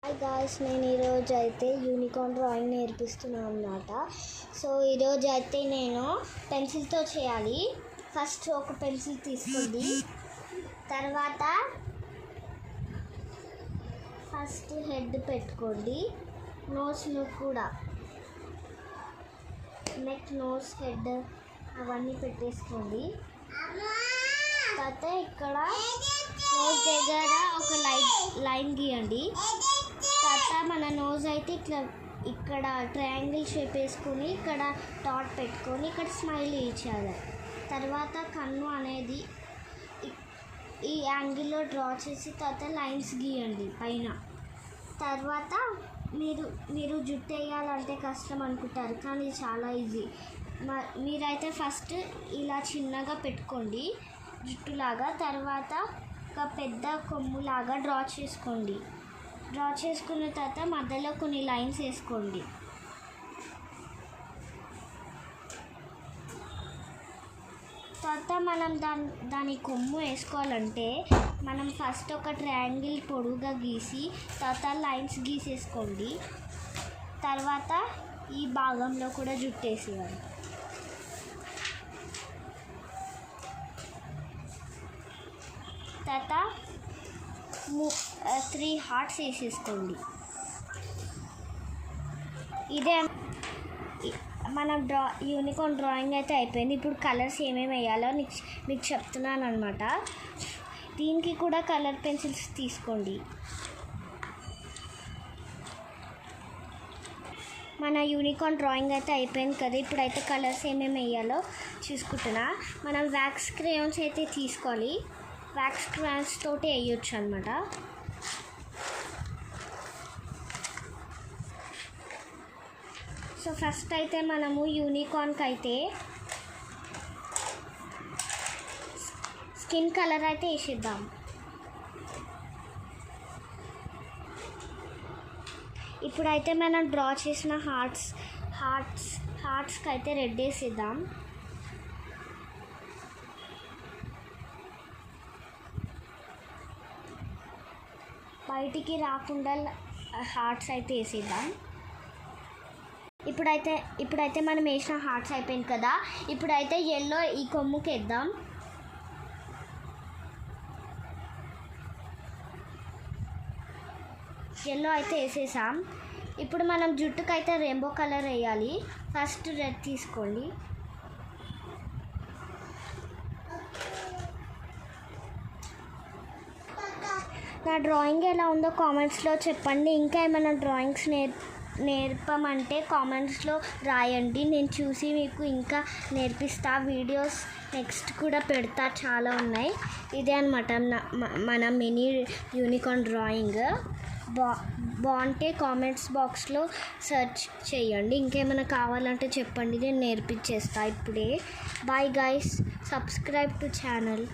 Hi guys, నేను ఈరోజు అయితే యూనికార్న్ డ్రాయింగ్ నేర్పిస్తున్నాను అన్నమాట. సో ఈరోజు అయితే నేను పెన్సిల్తో చేయాలి. ఫస్ట్ ఒక పెన్సిల్ తీసుకోండి. తర్వాత ఫస్ట్ హెడ్ పెట్టుకోండి. నోస్ను కూడా నెక్, నోస్, హెడ్ అవన్నీ పెట్టేసుకోండి. తర్వాత ఇక్కడ నోస్ దగ్గర ఒక లైన్ గీయండి. తర్వాత మన నోజ్ అయితే ఇక్కడ ట్రయాంగిల్ షేప్ వేసుకొని ఇక్కడ డాట్ పెట్టుకొని ఇక్కడ స్మైల్ ఇచ్చేయాలి. తర్వాత కన్ను అనేది ఈ యాంగిల్లో డ్రా చేసి తర్వాత లైన్స్ గీయండి పైన. తర్వాత మీరు జుట్టు వేయాలంటే కష్టం అనుకుంటారు, కానీ చాలా ఈజీ. మీరైతే ఫస్ట్ ఇలా చిన్నగా పెట్టుకోండి జుట్టులాగా. తర్వాత ఒక పెద్ద కొమ్ములాగా డ్రా చేసుకోండి. డ్రా చేసుకున్న తర్వాత మధ్యలో కొన్ని లైన్స్ వేసుకోండి. తర్వాత మనం దాని కొమ్ము వేసుకోవాలంటే మనం ఫస్ట్ ఒక ట్రయాంగిల్ పొడుగుగా గీసి తర్వాత లైన్స్ గీసేసుకోండి. తర్వాత ఈ భాగంలో కూడా జుట్టేసేయాలి. తర్వాత 3 హార్ట్స్ వేసేసుకోండి. ఇదే మన యూనికార్న్ డ్రాయింగ్ అయితే అయిపోయింది. ఇప్పుడు కలర్స్ ఏమేమి వేయాలో మీకు చెప్తున్నాను అనమాట. దీనికి కూడా కలర్ పెన్సిల్స్ తీసుకోండి. మన యూనికార్న్ డ్రాయింగ్ అయితే అయిపోయింది కదా. ఇప్పుడైతే కలర్స్ ఏమేమి వేయాలో చూసుకుంటున్నా. మనం వ్యాక్స్ క్రేయాన్స్ అయితే తీసుకోవాలి. వ్యాక్స్ క్రేయాన్స్ తోటి వేయొచ్చు అనమాట. సో ఫస్ట్ అయితే మనము యూనికార్న్కి అయితే స్కిన్ కలర్ అయితే వేసేద్దాం. ఇప్పుడైతే మనం డ్రా చేసిన హార్ట్స్కి అయితే రెడ్ వేసేద్దాం. బయటికి రాకుండా హార్ట్స్ అయితే వేసేద్దాం. ఇప్పుడైతే మనం వేసిన హార్ట్స్ అయిపోయింది కదా. ఇప్పుడైతే ఎల్లో ఈ కొమ్ముకి వేద్దాం. ఎల్లో అయితే వేసేసాం. ఇప్పుడు మనం జుట్టుకైతే రెయిన్బో కలర్ వేయాలి. ఫస్ట్ రెడ్ తీసుకోండి. నా డ్రాయింగ్ ఎలా ఉందో కామెంట్స్లో చెప్పండి. ఇంకా ఏమైనా డ్రాయింగ్స్ నేర్పమంటే కామెంట్స్లో రాయండి. నేను చూసి మీకు ఇంకా నేర్పిస్తా. వీడియోస్ నెక్స్ట్ కూడా పెడతా, చాలా ఉన్నాయి. ఇదే అనమాట మన మినీ యూనికార్న్ డ్రాయింగ్. బాగుంటే కామెంట్స్ బాక్స్లో సెర్చ్ చేయండి. ఇంకేమైనా కావాలంటే చెప్పండి, నేను నేర్పించేస్తా ఇప్పుడే. Bye guys, subscribe to channel.